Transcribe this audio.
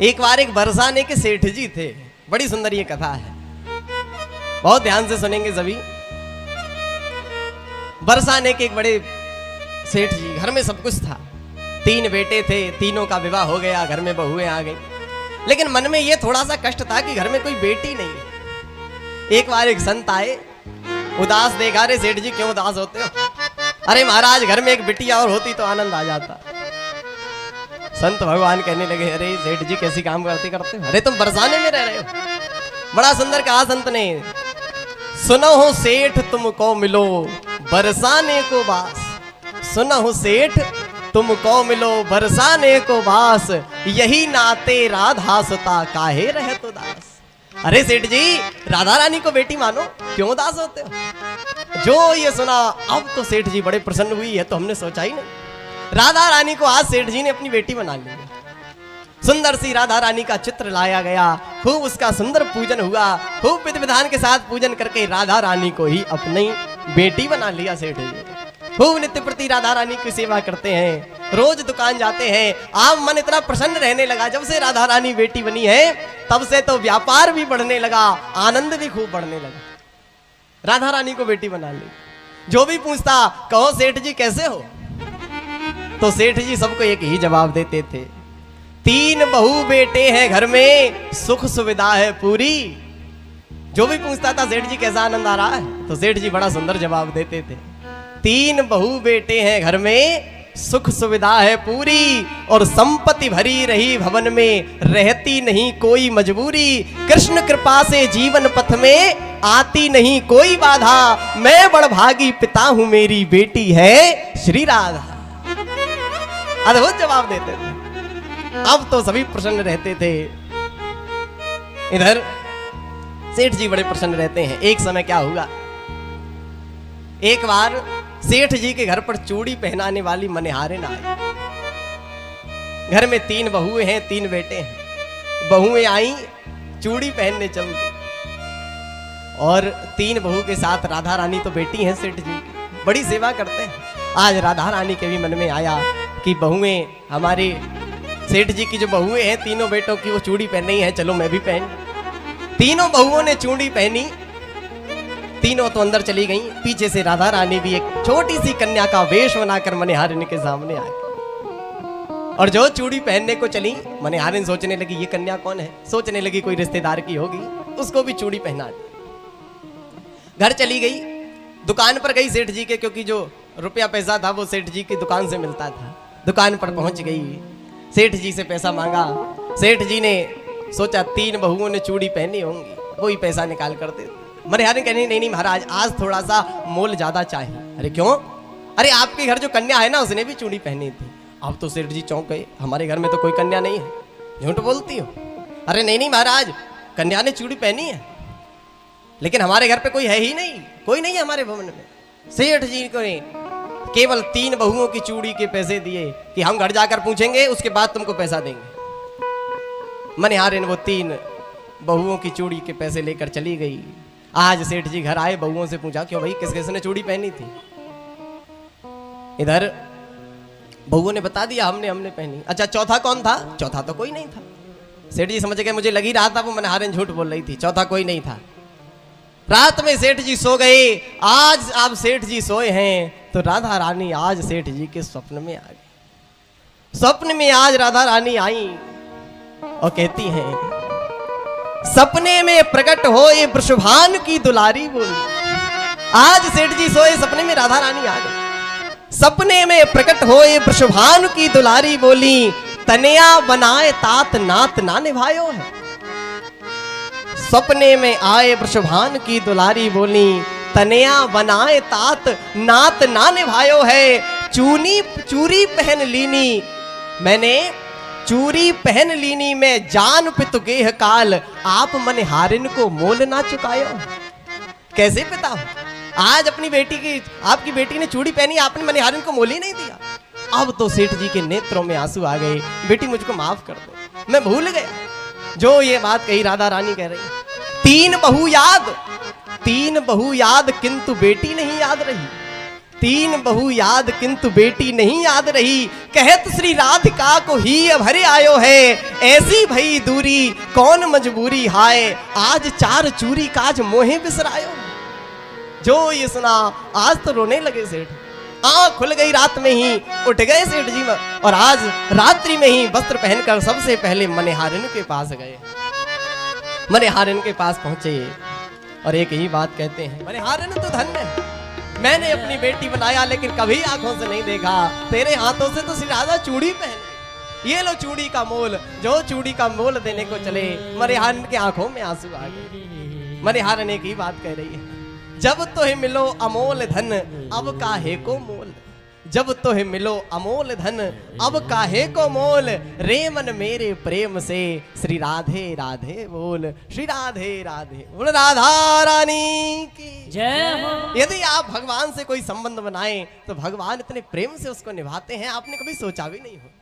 एक बार एक बरसाने के सेठ जी थे, बड़ी सुंदर ये कथा है, बहुत ध्यान से सुनेंगे सभी। बरसाने के एक बड़े सेठ जी, घर में सब कुछ था, 3 बेटे थे, तीनों का विवाह हो गया, घर में बहुएं आ गई, लेकिन मन में ये थोड़ा सा कष्ट था कि घर में कोई बेटी नहीं है। एक बार एक संत आए, उदास देखा, रे सेठ जी क्यों उदास होते हो? अरे महाराज घर में एक बिटिया और होती तो आनंद आ जाता। संत भगवान कहने लगे, अरे सेठ जी कैसी काम करते करते हो? अरे तुम बरसाने में रह रहे हो। बड़ा सुंदर कहा संत ने, सुनो हो सेठ तुमको मिलो बरसाने को बास, सुनो हो सेठ तुमको मिलो बरसाने को बास, यही नाते राधा सुता काहे रहे तो दास। अरे सेठ जी राधा रानी को बेटी मानो, क्यों उदास होते हो? जो ये सुना अब तो सेठ जी बड़े प्रसन्न हुई है, तो हमने सोचा ही नहीं। राधा रानी को आज सेठ जी ने अपनी बेटी बना ली। सुंदर सी राधा रानी का चित्र लाया गया, खूब उसका सुंदर पूजन हुआ, खूब विधि विधान के साथ पूजन करके राधा रानी को ही अपनी बेटी बना लिया सेठ जी। खूब नित्य प्रति राधा रानी की सेवा करते हैं, रोज दुकान जाते हैं। आप मन इतना प्रसन्न रहने लगा, जब से राधा रानी बेटी बनी है तब से तो व्यापार भी बढ़ने लगा, आनंद भी खूब बढ़ने लगा। राधा रानी को बेटी बना ली। जो भी पूछता, कहो सेठ जी कैसे हो, तो सेठ जी सबको एक ही जवाब देते थे, 3 बहू बेटे हैं घर में, सुख सुविधा है पूरी। जो भी पूछता था सेठ जी कैसा आनंद आ रहा है, तो सेठ जी बड़ा सुंदर जवाब देते थे, 3 बहू बेटे हैं घर में, सुख सुविधा है पूरी, और संपत्ति भरी रही भवन में, रहती नहीं कोई मजबूरी। कृष्ण कृपा से जीवन पथ में आती नहीं कोई बाधा, मैं बड़भागी पिता हूं मेरी बेटी है श्री राधा। अद्भुत जवाब देते थे। अब तो सभी प्रसन्न रहते थे। इधर सेठ जी बड़े प्रसन्न रहते हैं। एक समय क्या हुआ, एक बार सेठ जी के घर पर चूड़ी पहनाने वाली मनिहारिन आई। घर में 3 बहुएं हैं, 3 बेटे हैं। बहुएं आई, चूड़ी पहनने चल दी, और 3 बहू के साथ राधा रानी तो बेटी हैं सेठ जी की, बड़ी सेवा करते हैं। आज राधा रानी के भी मन में आया कि बहुएं, हमारे सेठ जी की जो बहुएं हैं, तीनों बेटों की, वो चूड़ी पहन रही है, चलो मैं भी पहन। तीनों बहुओं ने चूड़ी पहनी, तीनों तो अंदर चली गईं। पीछे से राधा रानी भी एक छोटी सी कन्या का वेश बनाकर मनिहारिन के सामने आ गई, और जो चूड़ी पहनने को चली, मनिहारिन सोचने लगी ये कन्या कौन है, सोचने लगी कोई रिश्तेदार की होगी, उसको भी चूड़ी पहना दी। घर चली गई, दुकान पर गई सेठ जी के, क्योंकि जो रुपया पैसा था वो सेठ जी की दुकान से मिलता था। दुकान पर पहुंच गई, सेठ जी से पैसा मांगा। सेठ जी ने सोचा 3 बहुओं ने चूड़ी पहनी होंगी, वही पैसा निकाल कर दे। मनिहारिन कहनी, नहीं नहीं महाराज आज थोड़ा सा मोल ज्यादा चाहिए। अरे क्यों? अरे आपके घर जो कन्या है ना, उसने भी चूड़ी पहनी थी। अब तो सेठ जी चौंक गए, हमारे घर में तो कोई कन्या नहीं है, झूठ बोलती हो? अरे नहीं नहीं महाराज, कन्या ने चूड़ी पहनी है, लेकिन हमारे घर पे कोई है ही नहीं, कोई नहीं है हमारे भवन में। सेठ जी को ने केवल 3 बहुओं की चूड़ी के पैसे दिए कि हम घर जाकर पूछेंगे, उसके बाद तुमको पैसा देंगे। मनिहारिन वो 3 बहुओं की चूड़ी के पैसे लेकर चली गई। आज सेठ जी घर आए, बहुओं से पूछा, क्यों भाई किस किसने चूड़ी पहनी थी? इधर बहुओं ने बता दिया, हमने पहनी। अच्छा चौथा कौन था? चौथा तो कोई नहीं था। सेठ जी समझ गए, मुझे लगी रहा था वो मनिहारिन झूठ बोल रही थी, चौथा कोई नहीं था। रात में सेठ जी सो गए। आज आप सेठ जी सोए हैं तो राधा रानी आज सेठ जी के स्वप्न में आ गई। स्वप्न में आज राधा रानी आई और कहती हैं, सपने में प्रकट हो ये वृषभान की दुलारी बोली। आज सेठ जी सोए, सपने में राधा रानी आ गई। सपने में प्रकट हो ये वृषभान की दुलारी बोली, तनया बनाए तात नात ना निभायो है। सपने में आए वृषभान की दुलारी बोली, तनया बनाए तात नात ना निभायो है। चूरी पहन लीनी मैंने, चूरी पहन लीनी में जान पितु गेह काल, आप मनिहारिन को मोल ना चुकायो। कैसे पिता हो, आज अपनी बेटी की, आपकी बेटी ने चूड़ी पहनी, आपने मनिहारिन को मोल ही नहीं दिया। अब तो सेठ जी के नेत्रों में आंसू आ गए, बेटी मुझको माफ कर दो, मैं भूल गया। जो ये बात कही राधा रानी कह रही, 3 बहू याद, 3 बहू याद, किंतु बेटी नहीं याद रही। तीन बहू याद किंतु बेटी नहीं याद रही। कहत श्री राधिका को ही अब हरे आयो है, ऐसी भई दूरी कौन मजबूरी हाय। आज चार चूरी काज मोहे बिसरायो। जो ये सुना आज तो रोने लगे सेठ। आँख खुल गई रात में ही, उठ गए सेठ जी और आज रात्रि में ही वस्त्र पहनकर सबसे पहले मनिहारिन के पास गए। मनिहारिन के पास पहुंचे और एक ही बात कहते हैं, मनिहारिन तो धन्य है, मैंने अपनी बेटी बनाया लेकिन कभी आंखों से नहीं देखा। तेरे हाथों से तो श्री राधा चूड़ी पहन गई। ये लो चूड़ी का मोल। जो चूड़ी का मोल देने को चले, मनिहारिन की आंखों में आंसू आ गए। मनिहारिन एक ही बात कह रही है, जब तोहे मिलो अमोल धन अब काहे को मोल। जब तोहे मिलो अमोल धन अब काहे को मोल। रे मन मेरे प्रेम से श्री राधे राधे बोल। श्री राधे राधे बोल। राधा रानी की जय हो। यदि आप भगवान से कोई संबंध बनाएं तो भगवान इतने प्रेम से उसको निभाते हैं, आपने कभी सोचा भी नहीं हो।